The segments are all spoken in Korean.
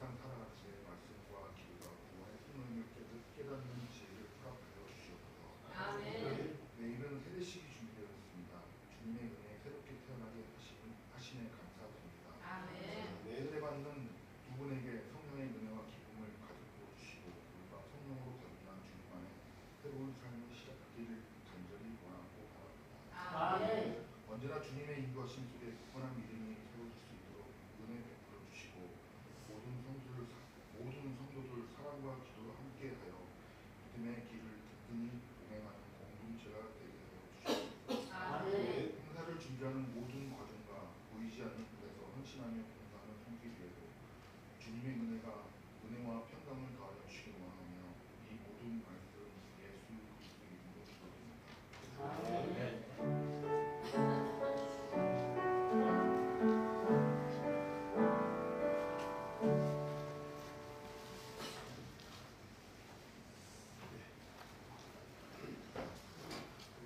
항상 살아갈 때 말씀과 기도가 구원의 생명을 깨닫는 지혜를 허락하여 주시옵소서. 아멘. 내일은 세례식이 준비되어 있습니다. 주님의 은혜에 새롭게 태어나게 하시네 감사드립니다. 아멘. 세례받는 두 분에게 성령의 은혜와 기쁨을 가득 부어주시고 우리가 성령으로 거듭난 주님 안에 새로운 삶을 시작하기를 간절히 원하고 바랍니다. 아멘. 언제나 주님의 인도하심 속에 굳건한 믿음이 세워질 수 있도록 은혜 베풀어 주시고 모든 성도들 사랑과 기도로 함께하여 믿음의 길을 든든히 동행하는 공동체가 되게 하여 주시옵소서. 아멘. 행사를 준비하는 모든 과정과 보이지 않는 곳에서 헌신하며 봉사하는 성도들에도 주님의 은혜와 평강을 더하여 주시기 원하며 이 모든 말씀 예수 그리스도의 이름으로 기도드립니다. 아멘.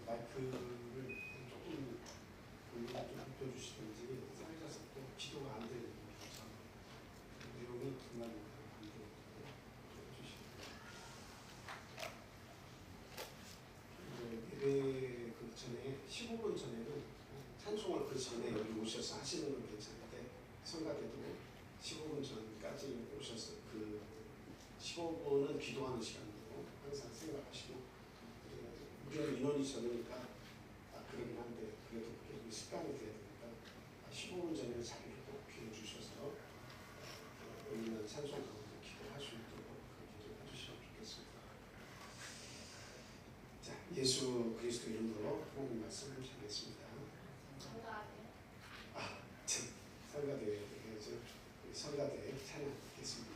마이크를 조금 볼륨을 좀 높여주시든지 사회자서 또 기도가 안 되는 참 내용이 정말 안 되고 예배 그 전에 15분 전에는 찬송을 그 전에 여기 오셔서 하시는 건 괜찮은데 성가대도 15분 전까지 오셔서 그 15분은 기도하는 시간으로 항상 생각하시고 우리는 인원이 적으니까 그러긴 한데 그래도 그게 습관이 돼야 되니까 15분 전에 자리를 꼭 비워주셔서 여기 있는 찬송 가운데 기도할 수 있도록 그렇게 좀 해주시면 좋겠습니다. 자, 예수 그리스도 이름으로 하나님 말씀을 전하겠습니다. 성가대 성가대 찬양 듣겠습니다.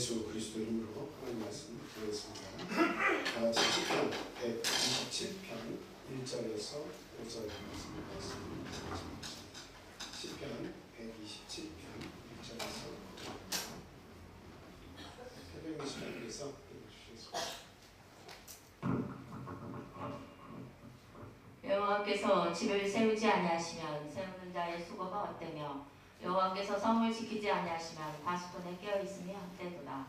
예수 그리스도 이름으로 하나님 말씀 드리겠습니다. 다 같이 시편 127편 1절에서 5절 말씀드리겠습니다. 시편 127편 1절에서 5절. 태평양 시간에서 읽어주시겠습니다. 여호와께서 집을 세우지 아니하시면 세우는 자의 수고가 헛되며 여호와께서 성을 지키지 아니하시면 다수돈에 깨어있으며 헛되도다.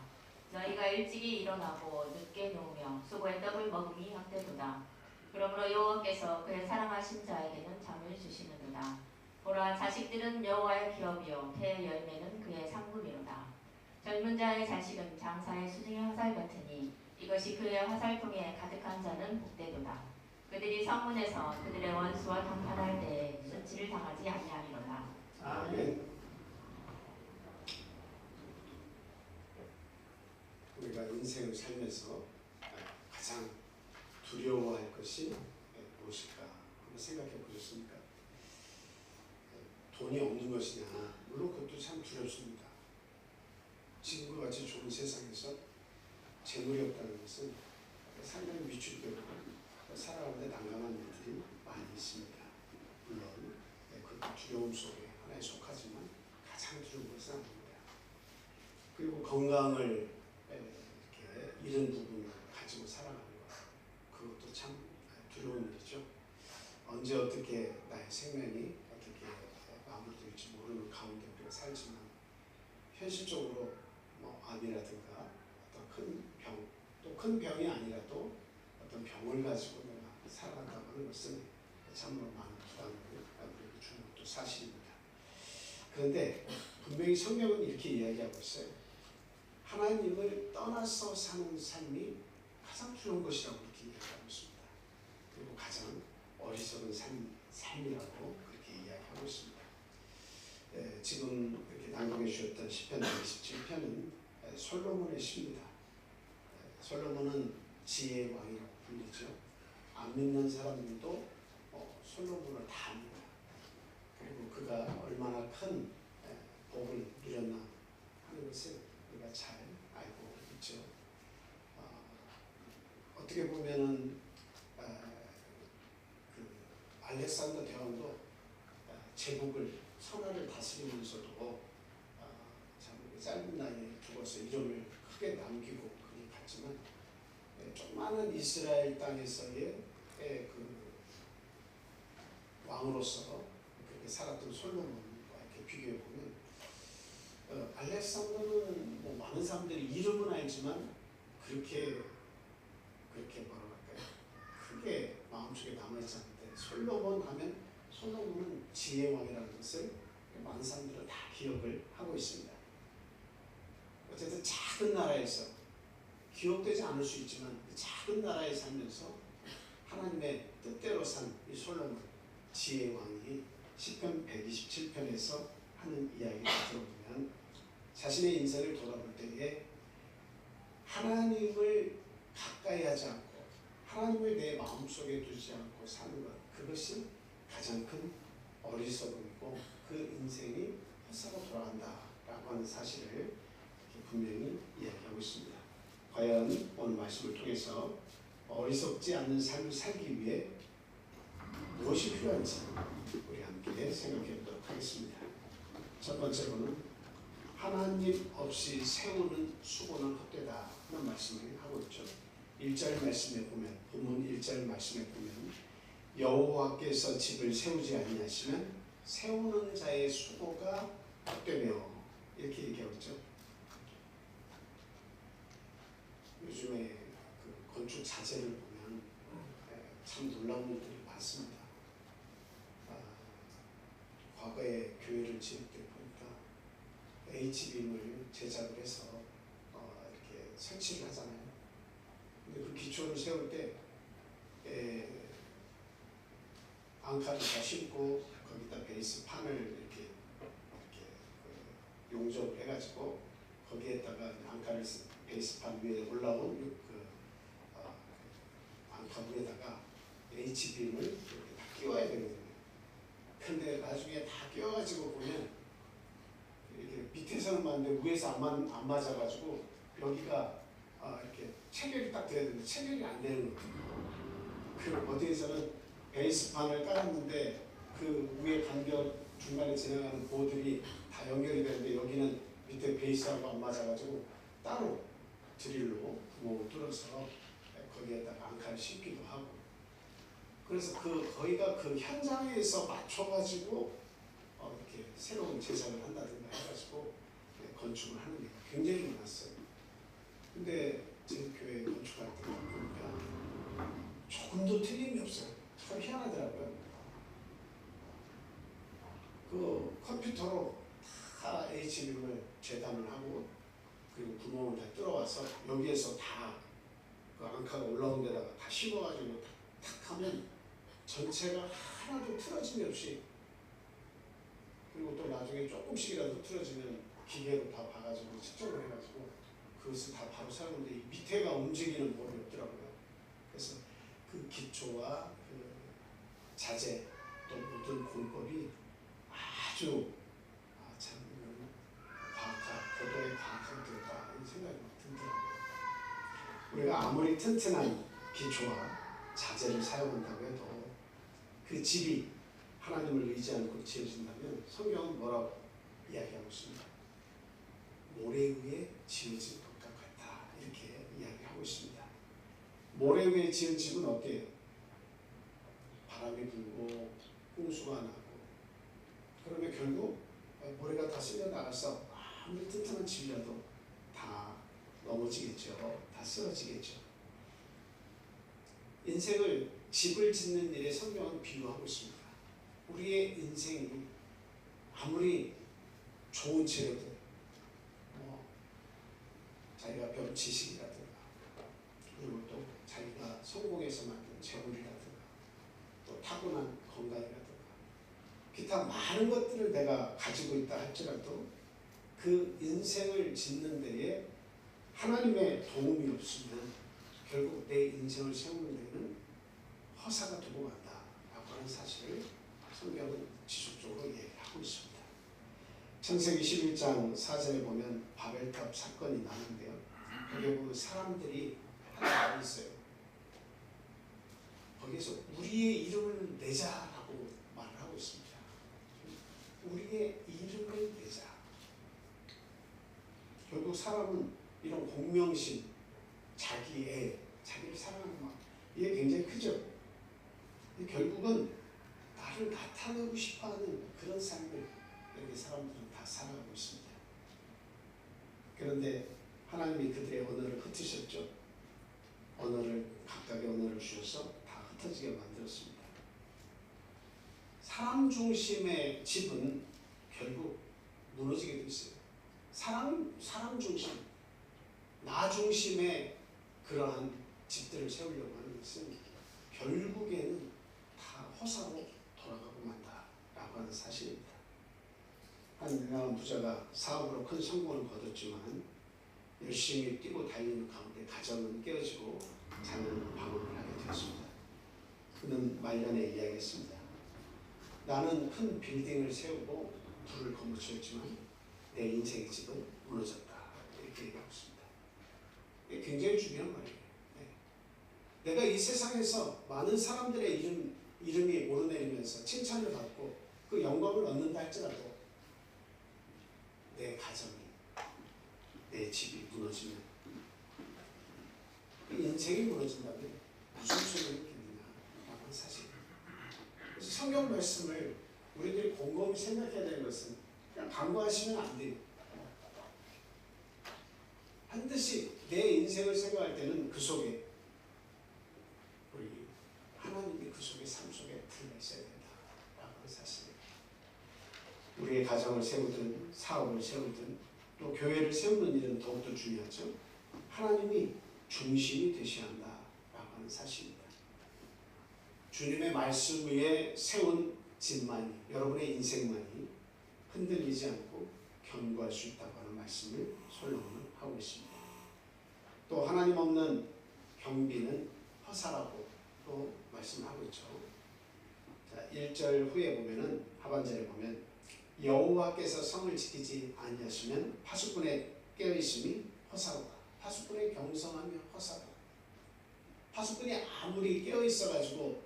너희가 일찍이 일어나고 늦게 누우며 수고의 떡을 먹음이 헛되도다. 그러므로 여호와께서 그의 사랑하신 자에게는 잠을 주시느니라. 보라, 자식들은 여호와의 기업이요 태의 열매는 그의 상급이로다. 젊은 자의 자식은 장사의 수중의 화살 같으니 이것이 그의 화살통에 가득한 자는 복되도다. 그들이 성문에서 그들의 원수와 담판할 때에 순치를 당하지 아니하리로다. 아멘. 우리가 인생을 살면서 가장 두려워할 것이 무엇일까 한번 생각해 보셨습니까? 돈이 없는 것이냐? 물론 그것도 참 두렵습니다. 지금과 같이 좋은 세상에서 재물이 없다는 것은 상당히 위축되고 살아가는데 난감한 일들이 많이 있습니다. 물론 그 두려움 속에 하나에 속하지만 가장 두려운 것은 아닙니다. 그리고 건강을 이렇게 잃은 부분을 가지고 살아가는 것, 그것도 참 두려운 일이죠. 언제 어떻게 나의 생명이 어떻게 마무리될지 모르는 가운데 우리가 살지만 현실적으로 뭐 암이라든가 어떤 큰 병, 또 큰 병이 아니라도 어떤 병을 가지고 내가 살아간다고 하는 것은 참으로 많은 부담을 우리에게 주는 것도 사실입니다. 그런데 분명히 성경은 이렇게 이야기하고 있어요. 하나님을 떠나서 사는 삶이 가장 두려운 것이라고 이렇게 이야기하고 있습니다. 그리고 가장 어리석은 삶이라고 그렇게 이야기하고 있습니다. 지금 이렇게 낭독해 주셨던 시편 127편은 솔로몬의 시입니다. 솔로몬은 지혜의 왕이라고 불리죠. 안 믿는 사람들도 솔로몬을 다 압니다. 그리고 그가 얼마나 큰 복을 누렸나 하는 것을 우리가 잘 알고 있죠. 어떻게 보면은 그 알렉산더 대왕도 제국을 천하를 다스리면서도 참 짧은 나이에 죽어서 이름을 크게 남기고 그리 갔지만 조그마한 이스라엘 땅에서의 그 왕으로서 그렇게 살았던 솔로몬과 이렇게 비교해 보면 알렉산더는 뭐 많은 사람들이 이름은 알지만 그렇게 뭐라고 할까요? 크게 마음속에 남아있지 않는데 솔로몬 하면 솔로몬은 지혜의 왕이라는 것을 많은 사람들은 다 기억을 하고 있습니다. 어쨌든 작은 나라에서 기억되지 않을 수 있지만 그 작은 나라에 살면서 하나님의 뜻대로 산 이 솔로몬 지혜의 왕이 시편 127편에서 하는 이야기를 들어보면 자신의 인생을 돌아볼 때에 하나님을 가까이 하지 않고 하나님을 내 마음속에 두지 않고 사는 것, 그것이 가장 큰 어리석음이고 그 인생이 헛사로 돌아간다라고 하는 사실을 분명히 이야기하고 있습니다. 과연 오늘 말씀을 통해서 어리석지 않는 삶을 살기 위해 무엇이 필요한지 우리 함께 생각해 보도록 하겠습니다. 첫 번째로는 하나님 없이 세우는 수고는 헛되다 하는 말씀을 하고 있죠. 1절 말씀에 보면, 본문 1절 말씀에 보면 여호와께서 집을 세우지 아니하시면 세우는 자의 수고가 헛되며 이렇게 얘기하고 있죠. 요즘에 그 건축 자재를 보면 참 놀라운 일들이 많습니다. 과거에 교회를 지을 때 보니까 H빔을 제작을 해서 이렇게 설치를 하잖아요. 근데 그 기초를 세울 때 앙카를 다 심고 거기다 베이스 판을 이렇게 용접을 해가지고 거기에다가 앙카를 베이스판 위에 올라온 앙카 위에다가 H빔을 이렇게 다 끼워야 되거든요. 근데 나중에 다 끼워가지고 보면 이렇게 밑에서는 맞는데 위에서 안 맞아가지고 여기가 이렇게 체결이 딱 돼야 되는데 체결이 안 되는 거예요. 그리고 어디에서는 베이스판을 깔았는데 그 위에 간격 중간에 진행하는 보들이 다 연결이 되는데 여기는 밑에 베이스하고 안 맞아가지고 따로 드릴로 구멍을 뚫어서 거기에다가 앙카를 심기도 하고, 그래서 거기가 그 현장에서 맞춰가지고 이렇게 새로운 제작을 한다든가 해가지고 건축을 하는 게 굉장히 많았어요. 근데 제 교회 건축할 때 보니까 조금도 틀림이 없어요. 참 희한하더라고요. 그 컴퓨터로 다 HBM을 재단을 하고 그리고 구멍을 다 뚫어와서 여기에서 다 그 앙카가 올라온 데다가 다 씹어가지고 탁 하면 전체가 하나도 틀어짐이 없이, 그리고 또 나중에 조금씩이라도 틀어지면 기계로 다 봐가지고 측정을 해가지고 그것을 다 바로 사용하는데 이 밑에가 움직이는 법이 없더라고요. 그래서 그 기초와 그 자재 또 모든 공법이 아주 참 이건 고도의 과학하게 되었다 이런 생각이 들더라고요. 우리가 아무리 튼튼한 기초와 자재를 사용한다고 해도 그 집이 하나님을 의지 않고 지어진다면 성경은 뭐라고 이야기하고 있습니다. 모래 위에 지어진 것과 같다 이렇게 이야기하고 있습니다. 모래 위에 지은 집은 어때요? 바람이 불고 홍수가 나고 그러면 결국 모래가 다 쓸려 나가서 아무리 튼튼한 집이라도 다 넘어지겠죠. 다 쓰러지겠죠. 인생을 집을 짓는 일에 성경은 비유하고 있습니다. 우리의 인생이 아무리 좋은 재료들, 자기가 배운 지식이라든가 그리고 또 자기가 성공해서 만든 재물이라든가 또 타고난 건강이라든가 기타 많은 것들을 내가 가지고 있다 할지라도 그 인생을 짓는 데에 하나님의 도움이 없으면 결국 내 인생을 세우는 데는 허사가 두고 간다라고 하는 사실을 성경은 지속적으로 얘기하고 있습니다. 창세기 11장 4절에 보면 바벨탑 사건이 나는데요. 거기에 보면 사람들이 하나 있어요. 거기에서 우리의 이름을 내자라고 말을 하고 있습니다. 우리의 이름을 내자. 결국 사람은 이런 공명심, 자기를 사랑하는 마음, 이게 굉장히 크죠. 결국은 나를 나타내고 싶어하는 그런 삶을 여기 사람들은 다 살아가고 있습니다. 그런데 하나님이 그들의 언어를 흩으셨죠. 각각의 언어를 주셔서 다 흩어지게 만들었습니다. 사람 중심의 집은 결국 무너지게 돼 있어요. 사람 중심, 나 중심의 그러한 집들을 세우려고 하는 것은 결국에는 다 허사로 돌아가고 만다라고 하는 사실입니다. 한 유명한 부자가 사업으로 큰 성공을 거뒀지만 열심히 뛰고 달리는 가운데 가정은 깨어지고 자녀는 방황을 하게 되었습니다. 그는 말년에 이야기했습니다. 나는 큰 빌딩을 세우고 불을 거머쥐었지만 내 인생의 집은 무너졌다. 이렇게 얘기하고 있습니다. 이게 굉장히 중요한 말이에요. 내가 이 세상에서 많은 사람들의 이름이 오르내리면서 칭찬을 받고 그 영광을 얻는다 할지라도 내 가정이, 내 집이 무너지면, 인생이 무너진다면 무슨 소용이 있겠느냐라고 하는 사실입니다. 그래서 성경 말씀을 우리들이 곰곰이 생각해야 되는 것은 그냥 간과하시면 안 돼요. 반드시 내 인생을 생각할 때는 그 속에 우리 하나님이 그 속에 삶 속에 들어 있어야 된다라고 하는 사실입니다. 우리의 가정을 세우든 사업을 세우든 또 교회를 세우는 일은 더욱더 중요하죠. 하나님이 중심이 되셔야 한다라고 하는 사실입니다. 주님의 말씀 위에 세운 집만이, 여러분의 인생만이 흔들리지 않고 견고할 수 있다고 하는 말씀을 솔로몬은 하고 있습니다. 또 하나님 없는 경비는 허사라고 또 말씀하고 있죠. 자, 1절 후에 보면은 하반절에 보면 여호와께서 성을 지키지 아니하시면 파수꾼의 깨어있음이 허사로다. 파수꾼의 경성하며 허사다. 파수꾼이 아무리 깨어 있어가지고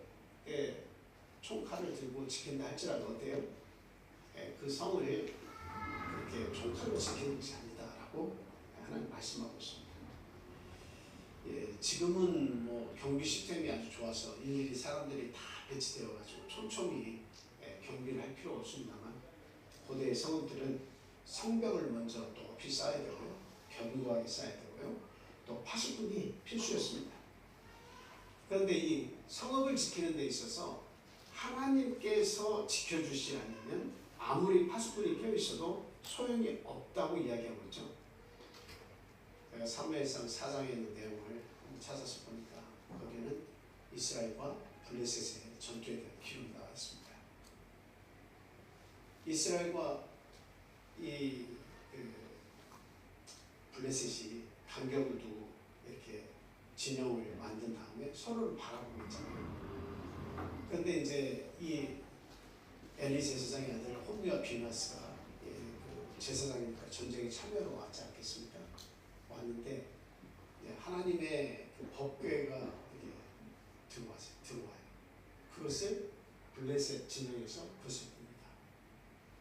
총칼을 들고 지킨다 할지라도 어때요? 그 성을 그렇게 총칼로 지키는 것이 아니다라고 하나님 말씀하고 있습니다. 지금은 뭐 경비 시스템이 아주 좋아서 일일이 사람들이 다 배치되어가지고 촘촘히 경비를 할 필요가 없습니다만 고대의 성읍들은 성벽을 먼저 높이 쌓아야 되고요, 견고하게 쌓아야 되고요, 또 파수꾼이 필수였습니다. 그런데 이 성읍을 지키는 데 있어서 하나님께서 지켜주시지 않으면 아무리 파수꾼이 껴 있어도 소용이 없다고 이야기하고 있죠. 제가 사무엘상 4장에 있는 내용을 찾아서 보니까 거기는 이스라엘과 블레셋의 전투에 대한 기록이 나와 있습니다. 이스라엘과 블레셋이 간격을 두고 이렇게 진영을 만든 다음에 서로를 바라보고 있잖아요. 그런데 이제 이 엘리 제사장의 아들 홈리와 비나스가 그 제사장이니까 전쟁에 참여로 왔지 않겠습니까? 왔는데 하나님의 그 법궤가 들어와요. 그것을 블레셋 진영에서 그것을 봅니다.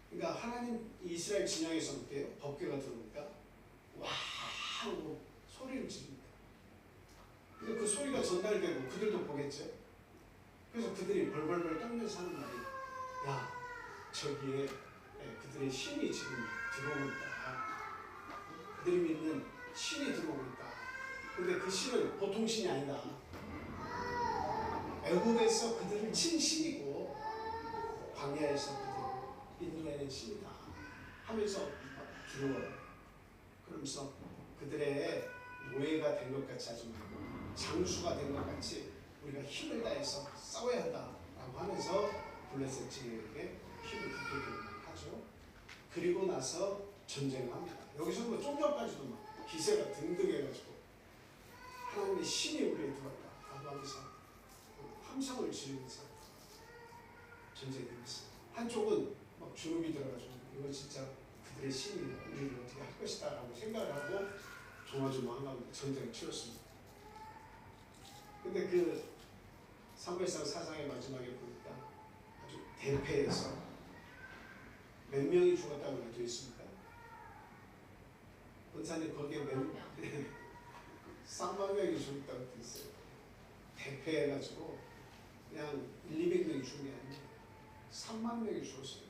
그러니까 하나님 이스라엘 진영에서 어때요? 법궤가 들어오니까 와 하고 소리를 지릅니다. 근데 그 소리가 전달되고 그들도 보겠죠. 그래서 그들이 벌벌벌 떨면서 하는 말이, 야 저기에 그들의 신이 지금 들어오고 있다. 그들이 믿는 신이 들어오고 있다. 근데 그 신은 보통 신이 아니다. 애굽에서 그들을 친 신이고 광야에서 그들을 인도해낸 신이다 하면서 두려워요. 그러면서 그들의 노예가 된 것 같이 하지 말고 장수가 된 것 같이 우리가 힘을 다해서 싸워야 한다라고 하면서 블레셋 진영에게 힘을 북돋우는 하죠. 그리고 나서 전쟁을 합니다. 여기서 뭐 좀 전까지도 막 기세가 등등해가지고 하나님의 신이 우리에 들어왔다 하면서 함성을 지르면서 전쟁이 됐습니다. 한쪽은 막 주눅이 들어가지고 이거 진짜 그들의 신이 우리를 어떻게 할 것이다 라고 생각을 하고 조마조마한 가운데 전쟁을 치렀습니다. 근데 그 사무엘상 4장의 마지막에 보니까 아주 대패해서 몇 명이 죽었다고 되어 있습니까? 본사님 거기에 몇 명? 3만 명이 죽었다고 되어 있어요. 대패해가지고 그냥 200명이 죽은 게 아니에요. 3만 명이 죽었어요.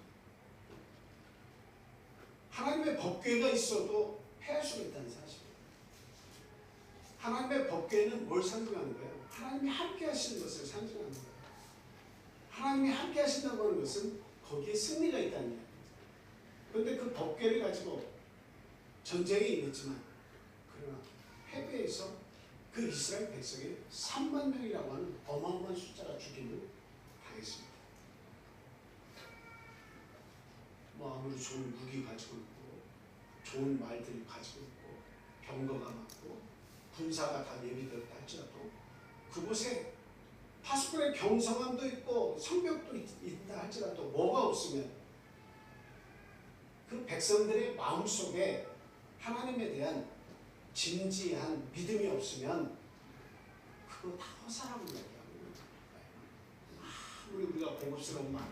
하나님의 법궤가 있어도 패할 수가 있다는 사실이에요. 하나님의 법궤는 뭘 상징하는 거예요? 하나님이 함께 하시는 것을 상징하는 거예요. 하나님이 함께 하신다고 하는 것은 거기에 승리가 있다는 얘기입니다. 그런데 그 법궤를 가지고 전쟁에 임했지만 그러나 패배해서 그 이스라엘 백성이 3만 명이라고 하는 어마어마한 숫자가 죽임을 당했습니다. 뭐 아무리 좋은 무기 가지고 있고 좋은 말들을 가지고 있고 병거가 많고 군사가 다 예비되었다 할지라도 그곳에 파수꾼의 경성함도 있고 성벽도 있다 할지라도 뭐가 없으면 그 백성들의 마음속에 하나님에 대한 진지한 믿음이 없으면 그거 다 허사라고 이야기하고 아무리 우리가 고급스러운 말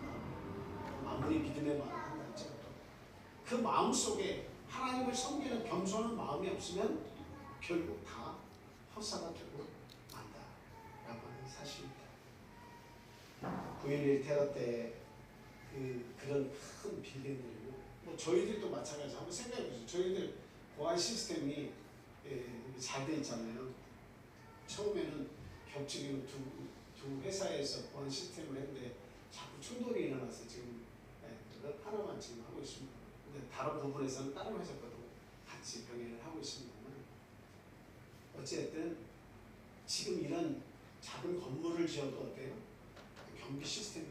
아무리 믿음의 말을 한다 할지라도 그 마음속에 하나님을 섬기는 겸손한 마음이 없으면 결국 다 허사가 되고 만다라고 하는 사실입니다. 9.11 테러 때 그런 큰 빌딩들이고 뭐 저희들도 마찬가지 한번 생각해 보세요. 저희들 보안 시스템이 잘 돼 있잖아요. 처음에는 겹치기로 두 회사에서 보안 시스템을 했는데 자꾸 충돌이 일어나서 지금 하나만 지금 하고 있습니다. 근데 다른 부분에서는 다른 회사과도 같이 병행을 하고 있습니다만 어쨌든 지금 이런 작은 건물을 지어도 어때요? 경비 시스템이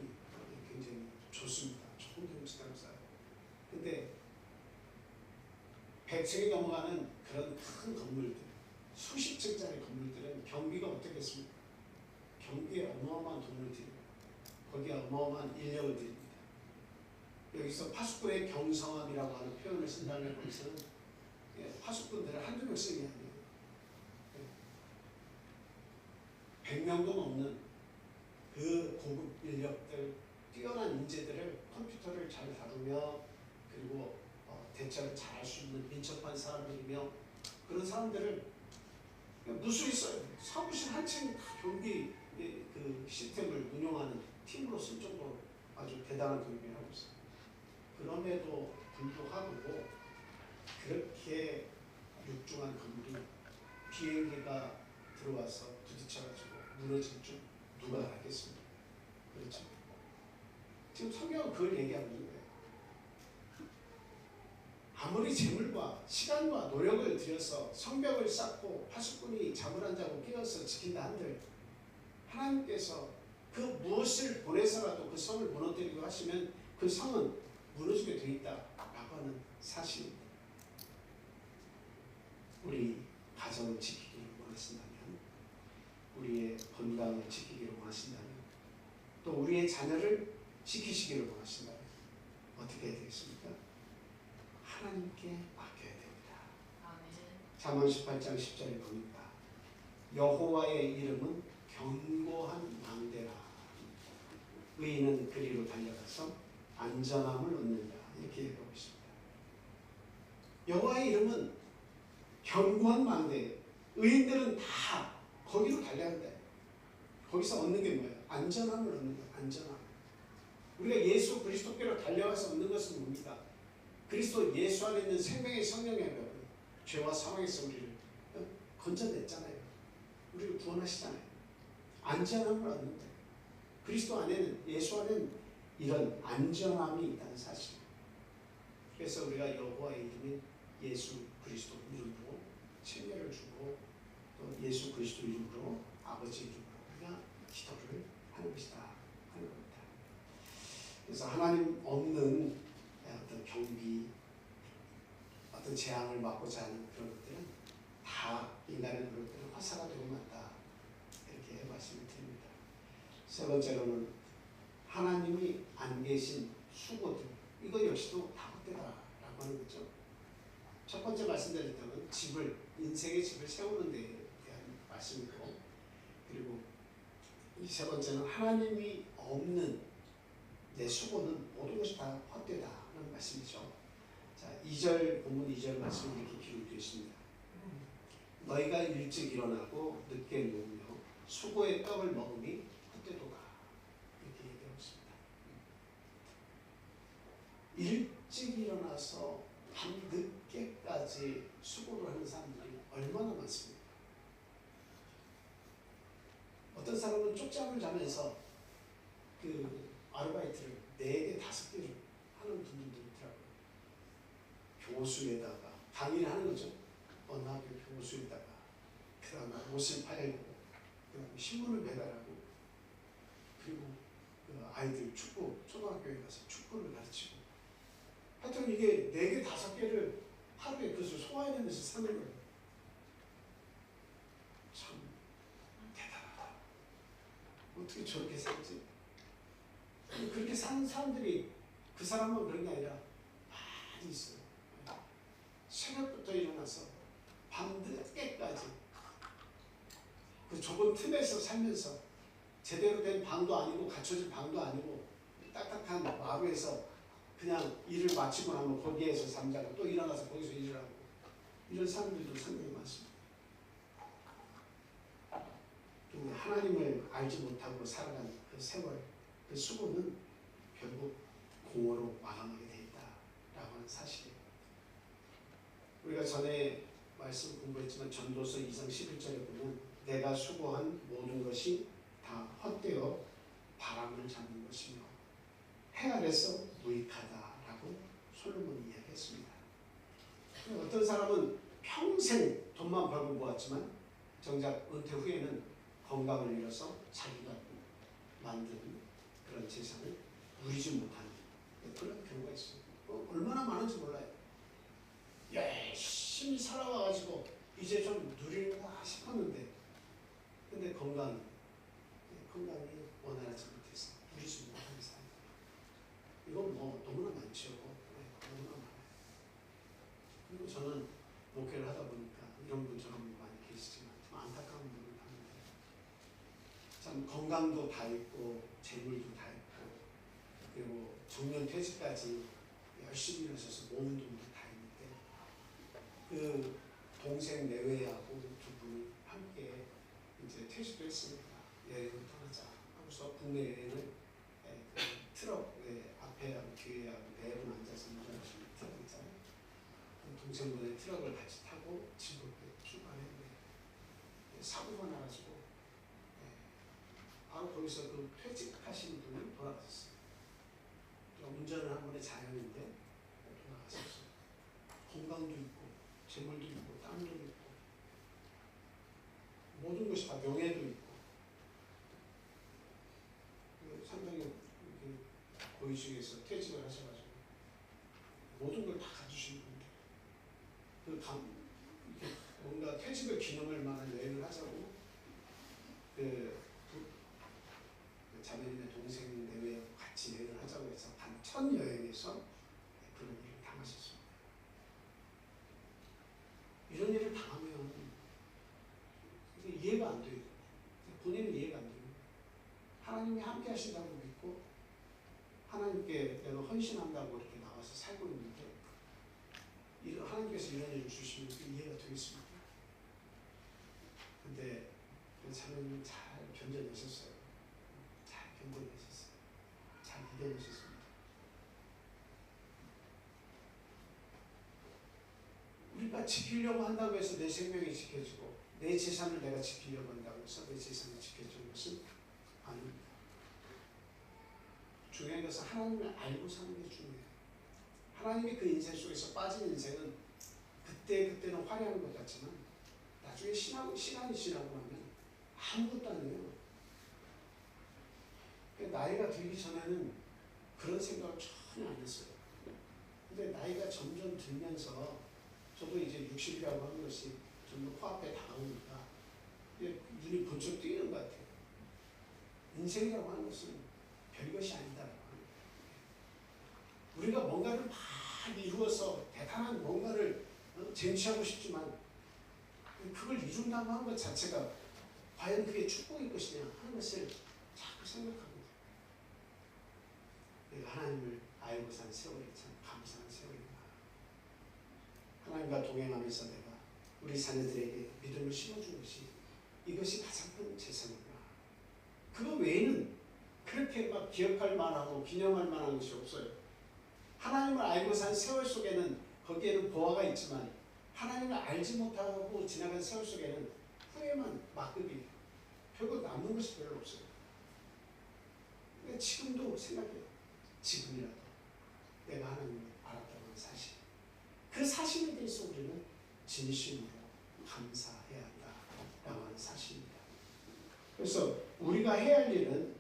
굉장히 좋습니다. 좋은 경비 시스템을 써요. 근데 100층이 넘어가는 그런 큰 건물들, 수십 층짜리 건물들은 경비가 어떻겠습니까? 경비에 어마어마한 돈을 들이고 거기에 어마어마한 인력을 들입니다. 여기서 파수꾼의 경성함이라고 하는 표현을 쓴다는 것은 파수꾼들을 한두 명 쓰는 게 아니에요. 100명도 넘는 그 고급 인력들, 뛰어난 인재들을 컴퓨터를 잘 다루며 그리고 대처를 잘 할 수 있는 민첩한 사람들이며 그런 사람들을 무수히 써요. 사무실 한 층이 다 경비 그 시스템을 운영하는 팀으로 쓸 정도로 아주 대단한 경비를 하고 있어요. 그럼에도 불구하고 그렇게 육중한 건물이 비행기가 들어와서 부딪혀가지고 무너질 줄 누가 알겠습니까? 그렇죠? 지금 성경은 그걸 얘기하고 있는 거예요. 아무리 재물과 시간과 노력을 들여서 성벽을 쌓고 파수꾼이 잠을 안 자고 깨어서 지킨다 한들 하나님께서 그 무엇을 보내서라도 그 성을 무너뜨리고 하시면 그 성은 무너지게 돼 있다라고 하는 사실입니다. 우리 가정을 지키기를 원하신다면, 우리의 건강을 지키기를 원하신다면, 또 우리의 자녀를 지키시기를 원하신다면 어떻게 해야 되겠습니까? 하나님께 맡겨야 됩니다. 잠언 18장 10절에 보니까 여호와의 이름은 견고한 망대라. 의인은 그리로 달려가서 안전함을 얻는다. 이렇게 얘기하고 있습니다. 여호와의 이름은 견고한 망대. 의인들은 다 거기로 달려간다. 거기서 얻는 게 뭐예요? 안전함을 얻는 거예요. 안전함. 우리가 예수 그리스도께로 달려가서 얻는 것은 뭡니까? 그리스도 예수 안에 있는 생명의 성령의 법은 죄와 사망에서 우리를 건져냈잖아요. 우리를 구원하시잖아요. 안전함을 얻는 거예요. 그리스도 안에는, 예수 안에는 이런 안전함이 있다는 사실. 그래서 우리가 여호와의 이름인 예수 그리스도 이름으로 침례를 주고 또 예수 그리스도 이름으로 아버지 이름으로 우리가 기도를 하는 것이다 하는 겁니다. 그래서 하나님 없는 어떤 경비, 어떤 재앙을 막고자 하는 그런 것들은 다 인간의 노력들은 화사가 되고 만다. 이렇게 말씀을 드립니다. 세 번째로는 하나님이 안 계신 수고들, 이거 역시도 다 헛되다라고 하는 거죠. 첫 번째 말씀드렸던 집을, 인생의 집을 세우는 데에 대한 말씀이고, 그리고 이 세 번째는 하나님이 없는 내 수고는 모든 것이 다 헛되다는 말씀이죠. 자, 2절 본문 2절 말씀이 이렇게 기록되어 있습니다. 너희가 일찍 일어나고 늦게 누우며 수고의 떡을 먹으니 헛되도다. 이렇게 얘기하고 있습니다. 일찍 일어나서 밤 늦게까지 수고를 하는 사람들이 얼마나 많습니까? 어떤 사람은 쪽잠을 자면서 그 아르바이트를 4개, 5개를 하는 분들도 있더라고요. 교수에다가 강의를 하는 거죠. 어느 학교 교수에다가 그 다음에 옷을 팔고 그 다음에 신문을 배달하고 그리고 그 아이들 축구, 초등학교에 가서 축구를 가르치고 하여튼 이게 4개, 5개를 하루에 그것을 소화해내면서 사는 거예요. 참 대단하다. 어떻게 저렇게 살지? 그렇게 사는 사람들이 그 사람만 그런 게 아니라 많이 있어요. 새벽부터 일어나서 밤늦게까지 그 좁은 틈에서 살면서 제대로 된 방도 아니고 갖춰진 방도 아니고 딱딱한 마루에서 그냥 일을 마치고 나면 거기에서 잠자고 또 일어나서 거기서 일을 하고 이런 사람들도 상당히 많습니다. 또 하나님을 알지 못하고 살아가는 그 세월, 그 수고는 결국 공허로 마감하게 돼 있다라고 하는 사실이에요. 우리가 전에 말씀 공부했지만 전도서 2장 11절에 보면 내가 수고한 모든 것이 다 헛되어 바람을 잡는 것이며 해 아래서 무익하다라고 솔로몬이 이야기했습니다. 어떤 사람은 평생 돈만 벌고 모았지만 정작 은퇴 후에는 건강을 잃어서 자기가 만든 그런 재산을 누리지 못하는 그런 경우가 있어요. 얼마나 많은지 몰라요. 열심히 살아와가지고 이제 좀 누리려나 싶었는데 근데 건강이 원활하지 못해서 누리지 못하는 사람. 이건 뭐 너무나 많죠. 너무나 많아요. 그리고 저는 목회를 하다 보니까 이런 분 저런 분 많이 계시지만 좀 안타까운 분을 봤는데 건강도 다 있고 재물도 다 있고 그리고 정년 퇴직까지 열심히 하셔서 몸 운동도 다 있는데 그 동생 내외하고 두 분이 함께 이제 퇴직을 했습니다. 여행을 떠나자 하고서 국내에는 그 트럭 앞에하고 뒤에하고 네 분 앉아서 운전하시는 트럭 있잖아요. 동생분의 트럭을 같이 타고 즐겁게 출발했는데 사고가 나가지고 바로 거기서 그 퇴직하신 분이 돌아가셨어요. 운전을 한 번에 자연인데 돌아가셨어요. 건강도 있고 재물도 있고 땅도 있고 모든 것이 다 명예도 있고 상당히 고위직에서 퇴직을 하셔가지고 모든 걸 다 가지신 분들 이렇게 뭔가 퇴직을 기념할 만한 여행을 하자고 그 자매님의 동생 내외하고 같이 여행을 하자고 해서 첫 여행에서 그런 일을 당하셨습니다. 이런 일을 당하면 이해가 안 돼요. 본인은 이해가 안 돼요. 하나님이 함께 하신다고 믿고 하나님께 내가 헌신한다고 이렇게 나와서 살고 있는데 하나님께서 이런 일을 주시면 이해가 되겠습니까? 근데 그 자매님은 잘 견뎌내셨어요. 잘 견뎌내셨어요. 잘 이겨내셨습니다. 우리가 지키려고 한다고 해서 내 생명이 지켜지고 내 재산을 내가 지키려고 한다고 해서 내 재산이 지켜지는 것은 아닙니다. 중요한 것은 하나님을 알고 사는 게 중요해요. 하나님이 그 인생 속에서 빠진 인생은 그때는 화려한 것 같지만 나중에 시간이 지나고 나면 아무것도 아니에요. 나이가 들기 전에는 그런 생각을 전혀 안 했어요. 근데 나이가 점점 들면서 저도 이제 60이라고 하는 것이 좀 더 코앞에 다가오니까 눈이 번쩍 뜨이는 것 같아요. 인생이라고 하는 것은 별것이 아니다라고 하는 거예요. 우리가 뭔가를 막 이루어서 대단한 뭔가를 쟁취하고 싶지만 그걸 이룬다고 하는 것 자체가 과연 그게 축복일 것이냐 하는 것을 자꾸 생각합니다. 하나님을 알고 산 세월이 참 감사한 세월입니다. 하나님과 동행하면서 내가 우리 자녀들에게 믿음을 심어준 것이 이것이 가장 큰 재산이구나. 그거 외에는 그렇게 막 기억할 만하고 기념할 만한 것이 없어요. 하나님을 알고 산 세월 속에는 거기에는 보화가 있지만 하나님을 알지 못하고 지나간 세월 속에는 후회만 막급이 결국 남는 것이 별로 없어요. 근데 지금도 생각해요. 지금이라도 내가 하나님을 알았다는 사실. 그 사실에 대해서 우리는 진심으로 감사해야 한다라고 하는 사실입니다. 그래서 우리가 해야 할 일은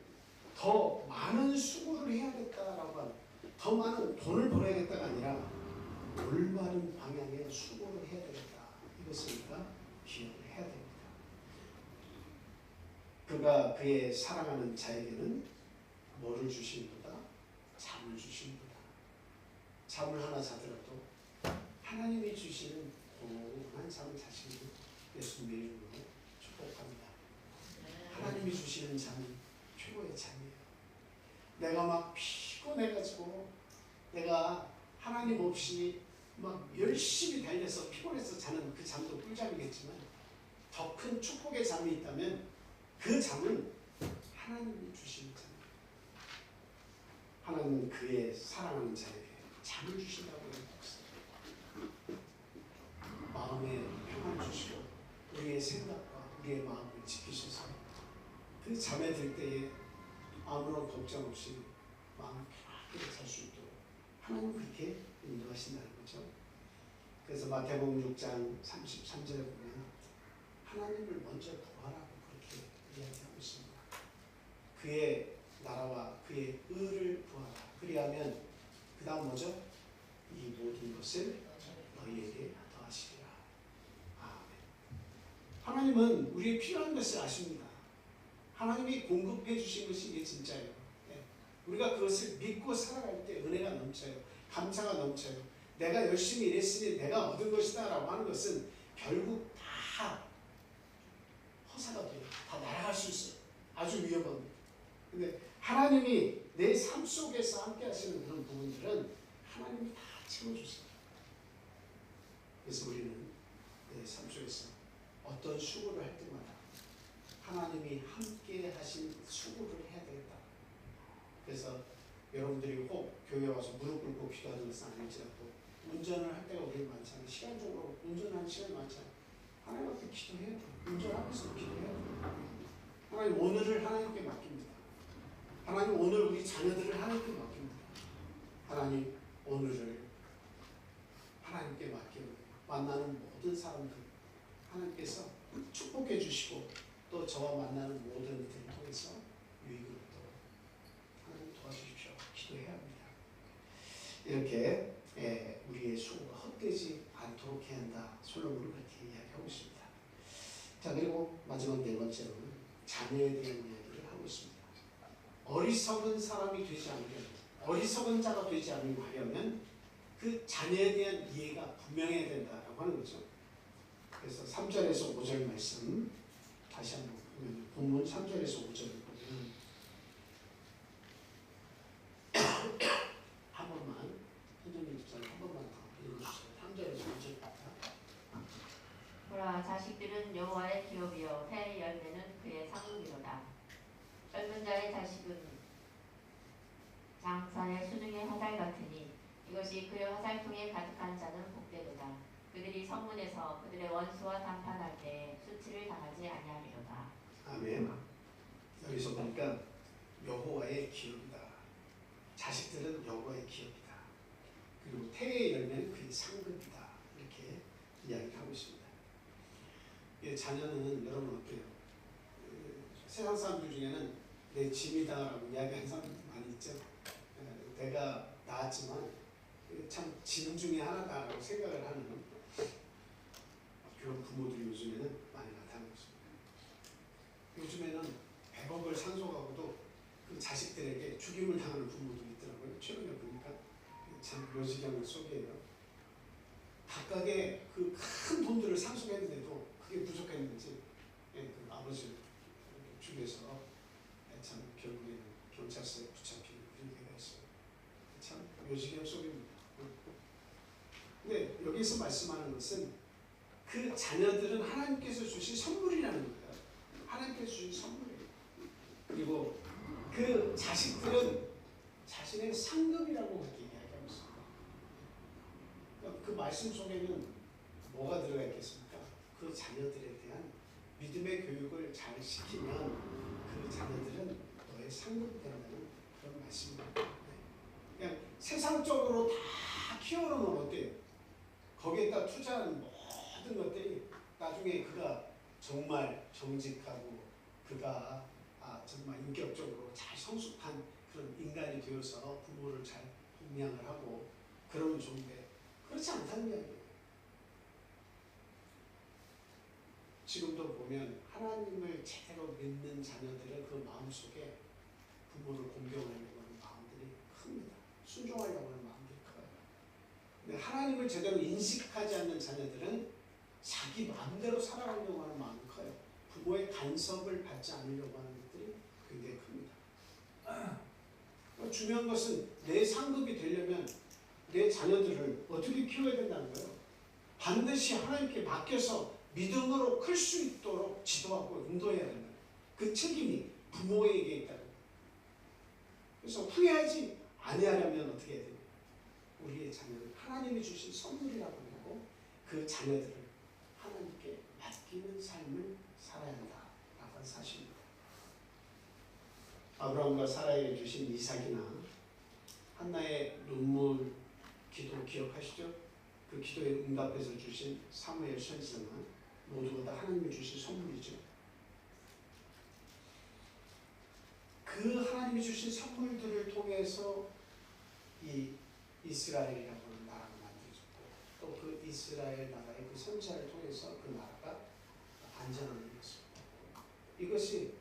더 많은 수고를 해야겠다라고 하는 더 많은 돈을 벌어야겠다가 아니라 올바른 방향의 수고를 해야 되겠다. 이것을 우리가 기억을 해야 됩니다. 그가 그의 사랑하는 자에게는 뭐를 주시는보다 잠을 주시는보다 잠을 하나 자더라도 하나님이 주시는 고운한 잠을 자시는 예수님의 이름으로 축복합니다. 하나님이 주시는 잠이 최고의 잠이에요. 내가 막 피곤해가지고 내가 하나님 없이 막 열심히 달려서 피곤해서 자는 그 잠도 꿀잠이겠지만 더 큰 축복의 잠이 있다면 그 잠은 하나님이 주시는 잠이에요. 하나님은 그의 사랑하는 자에게 잠을 주신다고 했어요. 마음에 평안을 주시고 우리의 생각과 우리의 마음을 지키셔서 그 잠에 들 때에 아무런 걱정 없이 마음 편하게 잘 수 있도록 하나님 그렇게 인도하신다는 거죠. 그래서 마태복음 6장 33절에 보면 하나님을 먼저 구하라고 그렇게 이야기하고 있습니다. 그의 나라와 그의 의를 구하라. 그리하면 그 다음 뭐죠? 이 모든 것을 너희에게 더하시리라. 아멘. 하나님은 우리의 필요한 것을 아십니다. 하나님이 공급해 주신 것이 이게 진짜예요. 네. 우리가 그것을 믿고 살아갈 때 은혜가 넘쳐요. 감사가 넘쳐요. 내가 열심히 일했으니 내가 얻은 것이다 라고 하는 것은 결국 다 허사가 돼요. 다 날아갈 수 있어요. 아주 위험합니다. 근데 하나님이 내 삶 속에서 함께 하시는 그런 부분들은 하나님이 다 채워주세요. 그래서 우리는 내 삶 속에서 어떤 수고를 할 때마다 하나님이 함께 하신 수고를 해야 되겠다. 그래서 여러분들이 혹 교회 와서 무릎 꿇고 기도하는 것은 아닐지라도 운전을 할 때가 우리 많잖아요. 시간적으로 운전하는 시간이 많잖아요. 하나님 앞에 기도해야 돼요. 운전하면서 기도해야 돼요. 하나님 오늘을 하나님께 맡깁니다. 하나님 오늘 우리 자녀들을 하나님께 맡깁니다. 하나님 오늘을 하나님께 맡기고 만나는 모든 사람들 하나님께서 축복해 주시고 또 저와 만나는 모든 이들을 통해서 유익을 얻도록 하나님 도와주십시오. 기도해야 합니다. 이렇게 우리의 수고가 헛되지 않도록 해야 한다. 솔로몬은 그렇게 이야기하고 있습니다. 자, 그리고 마지막 네 번째로는 자녀에 대한 이야기를 하고 있습니다. 어리석은 사람이 되지 않으려면, 어리석은 자가 되지 않으려면 그 자녀에 대한 이해가 분명해야 된다라고 하는 거죠. 그래서 3절에서 5절 말씀 다시 한번 보면 본문 3절에서 5절을 보면 한 번만 선생님 입장을 한 번만 더 읽어주세요. 3절에서 5절입니다. 보라, 자식들은 여호와의 기업이요 태의 열매는 그의 상급이로다. 젊은 자의 자식은 장사의 수중의 화살 같으니 이것이 그의 화살통에 가득한 자는 복되도다. 그들이 성문에서 그들의 원수와 담판할 때 수치를 당하지 아니하리로다. 아멘. 여기서 보니까 여호와의 기업이다. 자식들은 여호와의 기업이다. 그리고 태의 열매는 그의 상급이다. 이렇게 이야기를 하고 있습니다. 자녀는 여러분 어때요? 세상 사람들 중에는 내 짐이다라고 이야기하는 사람 많이 있죠. 내가 낳았지만 참 짐 중에 하나다라고 생각을 하는 그런 부모들이 요즘에는 많이 나타나고 있습니다. 요즘에는 100억을 상속하고도 그 자식들에게 죽임을 당하는 부모도 있더라고요. 최근에 보니까 참 묘지경의 속이에요. 각각의 그 큰 돈들을 상속했는데도 그게 부족했는지 그 아버지를 죽여서 참 결국에는 경찰서에 붙잡히는 그런 경우가 있어요. 참 묘지경 속입니다. 근데 여기서 말씀하는 것은 그 자녀들은 하나님께서 주신 선물이라는 거예요. 하나님께서 주신 선물이에요. 그리고 그 자식들은 자신의 상급이라고 그렇게 이야기하고 있습니다. 그 말씀 속에는 뭐가 들어가 있겠습니까? 그 자녀들에 대한 믿음의 교육을 잘 시키면 그 자녀들은 너의 상급이 된다는 그런 말씀입니다. 그냥 세상적으로 다 키워놓으면 어때요? 거기에다 투자하는 모든 것들이 나중에 그가 정말 정직하고 그가 정말 인격적으로 잘 성숙한 그런 인간이 되어서 부모를 잘 봉양을 하고 그러면 좋은데 그렇지 않다는 이야기예요. 지금도 보면 하나님을 제대로 믿는 자녀들의 그 마음속에 부모를 공경하려고 하는 마음들이 큽니다. 순종하려고 하는 마음들이 커요. 근데 하나님을 제대로 인식하지 않는 자녀들은 자기 마음대로 살아가려고 하는 마음이 커요. 부모의 간섭을 받지 않으려고 하는 것들이 굉장히 큽니다. 중요한 것은 내 상급이 되려면 내 자녀들을 어떻게 키워야 된다는 거예요. 반드시 하나님께 맡겨서 믿음으로 클 수 있도록 지도하고 인도해야 된다는 거예요. 그 책임이 부모에게 있다는 거예요. 그래서 후회하지 아니하려면 어떻게 해야 돼요? 우리의 자녀를 하나님이 주신 선물이라고 하고 그 자녀들을 하나님께 맡기는 삶을 살아야 한다라고 하는 사실입니다. 아브라함과 사라에게 주신 이삭이나 한나의 눈물 기도 기억하시죠? 그 기도에 응답해서 주신 사무엘 선지자나 모두가 다 하나님이 주신 선물이죠. 그 하나님이 주신 선물들을 통해서 이 이스라엘이라고 하는 나라가 만들어졌고 또 그 이스라엘 나라의 그 선지자를 통해서 그 나라가 안전함을 이뤘습니다. 이것이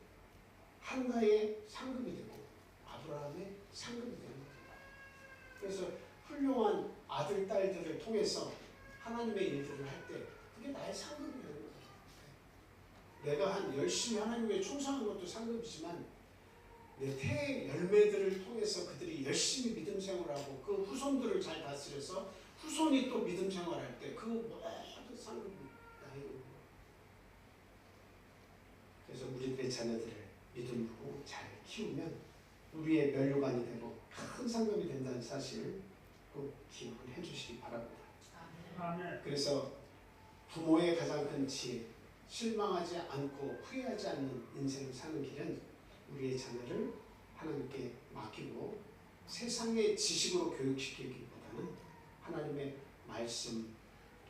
한나의 상급이 되고 아브라함의 상급이 되는 겁니다. 그래서 훌륭한 아들, 딸들을 통해서 하나님의 일들을 할 때 그게 나의 상급이 되는 거예요. 내가 한 열심히 하나님께 충성한 것도 상급이지만 내 태의 열매들을 통해서 그들이 열심히 믿음 생활하고 그 후손들을 잘 다스려서 후손이 또 믿음 생활할 때 그 모든 상급이 나의 거예요. 그래서 우리들의 자녀들을 믿음으로 잘 키우면 우리의 면류관이 되고 큰 상급이 된다는 사실 꼭 기억을 해주시기 바랍니다. 그래서 부모의 가장 큰 지혜, 실망하지 않고 후회하지 않는 인생을 사는 길은 우리의 자녀를 하나님께 맡기고 세상의 지식으로 교육시키기보다는 하나님의 말씀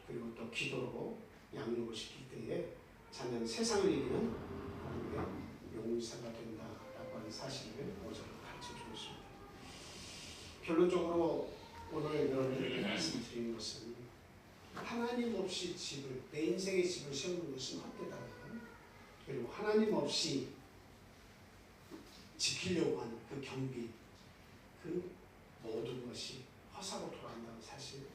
그리고 또 기도로 양육을 시킬 때에 자녀는 세상을 이기는 하나님의 용사가 된다라고 하는 사실을 오늘 가르쳐주고 있습니다. 결론적으로 오늘 여러분에게 말씀드리는 것은 하나님 없이 집을, 내 인생의 집을 세우는 것은 헛되다고, 그리고 하나님 없이 지키려고 하는 그 경비, 그 모든 것이 허사로 돌아간다는 사실,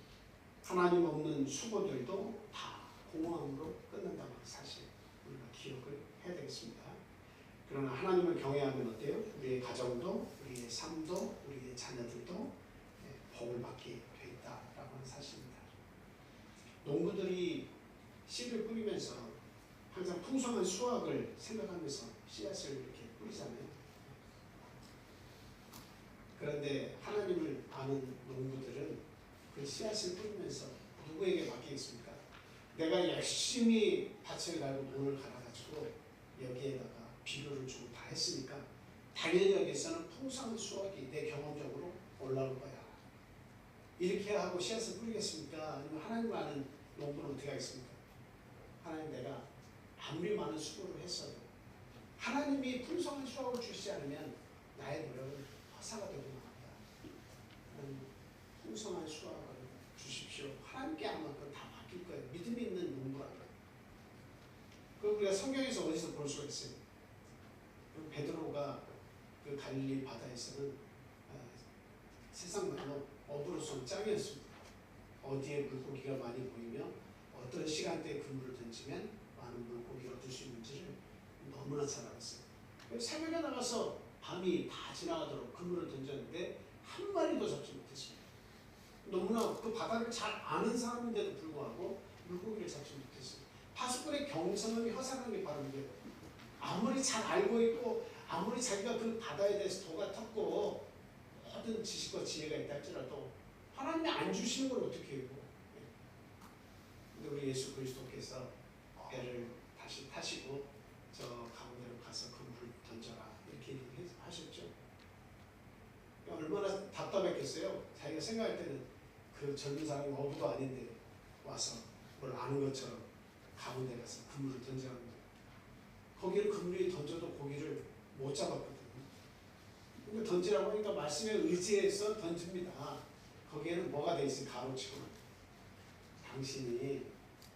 하나님 없는 수고들도 다 공허함으로 끝난다는 사실 우리가 기억을 해야 되겠습니다. 그러나 하나님을 경외하면 어때요? 우리의 가정도, 우리의 삶도, 우리의 자녀들도 복을 받게 돼 있다라고 하는 사실입니다. 농부들이 씨를 뿌리면서 항상 풍성한 수확을 생각하면서 씨앗을 이렇게 뿌리잖아요. 그런데 하나님을 아는 농부들은 그 씨앗을 뿌리면서 누구에게 맡기겠습니까? 내가 열심히 밭을 갈고 돈을 갈아가지고 여기에다가 비료를 주고 다 했으니까 당연히 여기에서는 풍성한 수확이 내 경험적으로 올라올 거야. 이렇게 하고 씨앗을 뿌리겠습니까? 아니면 하나님 아는 농부는 어떻게 하겠습니까? 하나님, 내가 아무리 많은 수고를 했어도 하나님이 풍성한 수확을 주시지 않으면 나의 노력은 허사가 되고 말합니다. 하나님, 풍성한 수확을 주십시오. 하나님께 아마 그걸 다 맡길 거예요. 믿음이 있는 농부라고요. 그걸 우리가 성경에서 어디서 볼 수가 있어요? 베드로가 그 갈릴리 바다에서는 세상 말로 어부로서는 짱이었습니다. 어디에 물고기가 많이 보이며 어떤 시간대에 그물을 던지면 많은 물고기를 얻을 수 있는지를 너무나 잘 알았어요. 새벽에 나가서 밤이 다 지나가도록 그물을 던졌는데 한 마리도 잡지 못했습니다. 너무나 그 바다를 잘 아는 사람인데도 불구하고 물고기를 잡지 못했어요. 파수꾼의 경성함이 허상한 게 바로 이거예요. 아무리 잘 알고 있고 아무리 자기가 그 바다에 대해서 도가 텄고 모든 지식과 지혜가 있다 할지라도 하나님이 안 주시는 걸 어떻게 해요? 근데 우리 예수 그리스도께서 배를 다시 타시고 저 가운데로 가서 그 물을 던져라 이렇게 하셨죠. 얼마나 답답했겠어요. 자기가 생각할 때는 그 젊은 사람이 어부도 아닌데 와서 뭘 아는 것처럼 가운데 가서 그물을 던져갑니다. 거기를 그물이 던져도 고기를 못 잡았거든요. 근데 던지라고 하니까 말씀에 의지해서 던집니다. 거기에는 뭐가 돼 있어요? 가로치고 당신이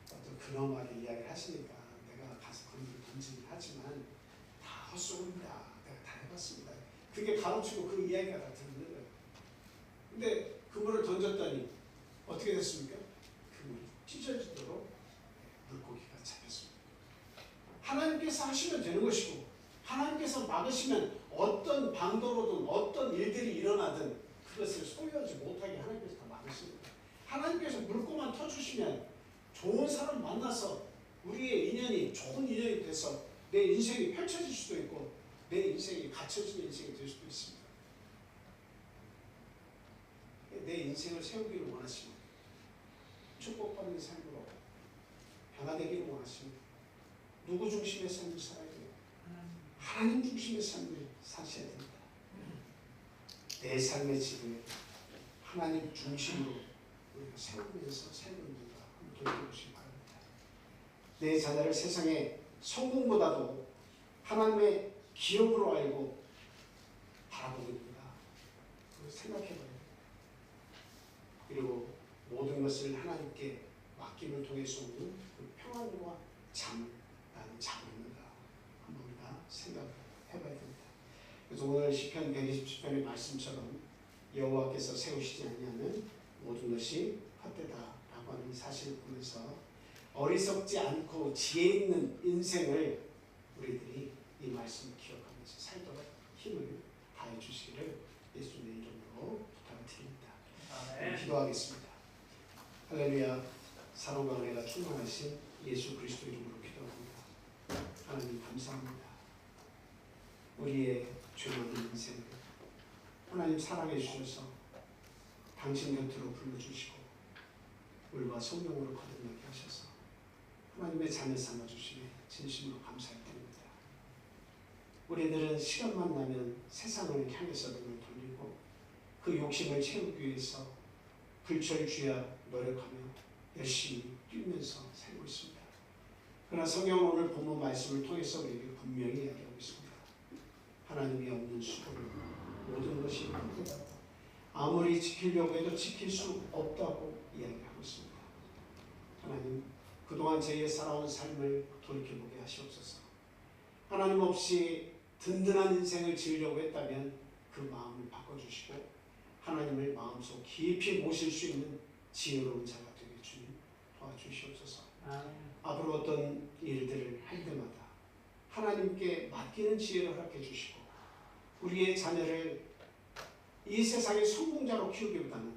어떤 근엄하게 이야기를 하시니까 내가 가서 그물을 던지긴 하지만 다 헛소리입니다. 내가 다 해봤습니다. 그게 가로치고 그 이야기가 다 들리는 거예요. 근데 그물을 던졌더니 어떻게 됐습니까? 그물이 찢어지도록 물고기가 잡혔습니다. 하나님께서 하시면 되는 것이고 하나님께서 막으시면 어떤 방도로든 어떤 일들이 일어나든 그것을 소유하지 못하게 하나님께서 다 막으십니다. 하나님께서 물고만 터주시면 좋은 사람 만나서 우리의 인연이 좋은 인연이 돼서 내 인생이 펼쳐질 수도 있고 내 인생이 갖춰진 인생이 될 수도 있습니다. 내 인생을 세우기를 원하십니다. 축복받는 삶으로 변화되기를 원하십니다. 누구 중심의 삶을 살아야 돼요? 하나님 중심의 삶을 사셔야 됩니다. 내 삶의 집을 하나님 중심으로 우리가 세우면서 살고있는가 한번 돌아보시기 바랍니다. 내 자녀를 세상의 성공보다도 하나님의 기업으로 알고 바라보고 있는가 그걸 생각해봐야 됩니다. 그리고 모든 것을 하나님께 맡김을 통해서 오는 그 평안과 잠을 나는 자고 있는가 한번 우리가 생각해봐야 됩니다. 그래서 오늘 시편 120편의 말씀처럼 여호와께서 세우시지 아니하면 모든 것이 헛되다라고 하는 사실을 보면서 어리석지 않고 지혜 있는 인생을 우리들이 이 말씀을 기억하면서 살도록 힘을 다해 주시기를 예수님의 이름으로 부탁을 드립니다. 기도하겠습니다. 할렐루야. 사랑과 은혜가 충만하신 예수 그리스도 이름으로 기도합니다. 하나님 감사합니다. 우리의 죄 많은 인생을 하나님 사랑해 주셔서 당신 곁으로 불러주시고 물과 성령으로 거듭나게 하셔서 하나님의 자녀 삼아주시니 진심으로 감사드립니다. 우리들은 시간만 나면 세상을 향해서 눈을 돌리고 그 욕심을 채우기 위해서 불철주야 노력하며 열심히 뛰면서 살고 있습니다. 그러나 성경은 오늘 본문 말씀을 통해서 우리에게 분명히 이야기하고 있습니다. 하나님이 없는 수고를 모든 것이 헛되다고, 아무리 지키려고 해도 지킬 수 없다고 이야기하고 있습니다. 하나님, 그동안 저희의 살아온 삶을 돌이켜보게 하시옵소서. 하나님 없이 든든한 인생을 지으려고 했다면 그 마음을 바꿔주시고 하나님을 마음속 깊이 모실 수 있는 지혜로운 자가 되게 주님 도와주시옵소서. 앞으로 어떤 일들을 할 때마다 하나님께 맡기는 지혜를 허락해 주시고 우리의 자녀를 이 세상의 성공자로 키우기보다는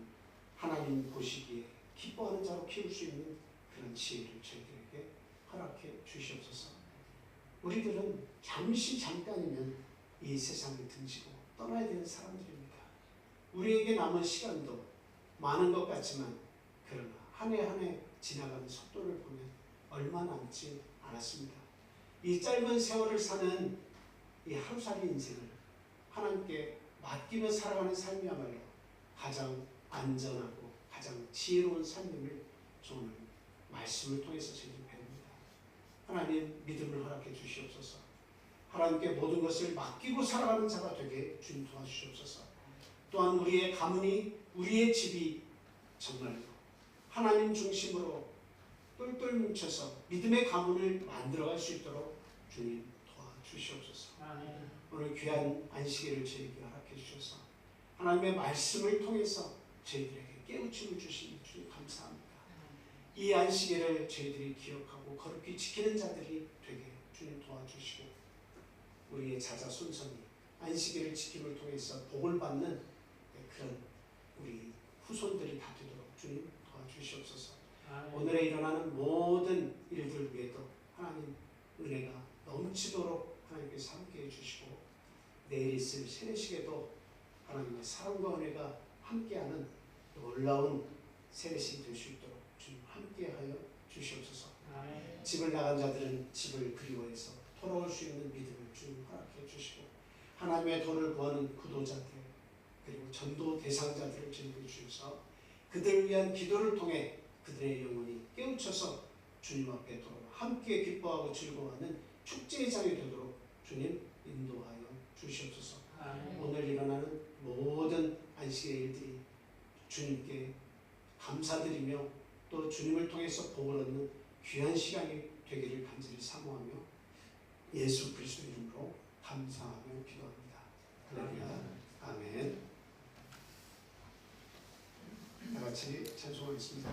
하나님 보시기에 기뻐하는 자로 키울 수 있는 그런 지혜를 저희들에게 허락해 주시옵소서. 우리들은 잠깐이면 이 세상을 등지고 떠나야 되는 사람들입니다. 우리에게 남은 시간도 많은 것 같지만 그러나 한 해 한 해 지나가는 속도를 보면 얼마 남지 않았습니다. 이 짧은 세월을 사는 이 하루살이 인생을 하나님께 맡기며 살아가는 삶이야말로 가장 안전하고 가장 지혜로운 삶임을 오늘 말씀을 통해서 저희들이 배웁니다. 하나님 믿음을 허락해 주시옵소서. 하나님께 모든 것을 맡기고 살아가는 자가 되게 주님 도와주시옵소서. 또한 우리의 가문이 우리의 집이 정말 하나님 중심으로 똘똘 뭉쳐서 믿음의 가문을 만들어갈 수 있도록 주님 도와주시옵소서. 오늘 귀한 안식일을 저희에게 허락해 주셔서 하나님의 말씀을 통해서 저희들에게 깨우침을 주시니 주님 감사합니다. 이 안식일을 저희들이 기억하고 거룩히 지키는 자들이 되게 주님 도와주시고 우리의 자자손손이 안식일을 지킴을 통해서 복을 받는 그런 우리 후손들이 다 되도록 주님 도와주시옵소서. 오늘에 일어나는 모든 일들 위에도 하나님 은혜가 넘치도록 하나님께서 함께해 주시고 내일 있을 세례식에도 하나님의 사랑과 은혜가 함께하는 놀라운 세례식이 될 수 있도록 주님 함께하여 주시옵소서. 집을 나간 자들은 집을 그리워해서 돌아올 수 있는 믿음을 주님 허락해 주시고 하나님의 도를 구하는 구도자들 그리고 전도 대상자들을 저희에게 주셔서 그들을 위한 기도를 통해 그들의 영혼이 깨우쳐서 주님 앞에 돌아와 함께 기뻐하고 즐거워하는 축제의 장이 되도록 주님 인도하여 주시옵소서. 오늘 일어나는 모든 안식의 일들이 주님께 감사드리며 또 주님을 통해서 복을 얻는 귀한 시간이 되기를 간절히 사모하며 예수 그리스도 이름으로 감사하며 기도합니다. 할렐루야. 아멘. 다 같이 찬송하겠습니다.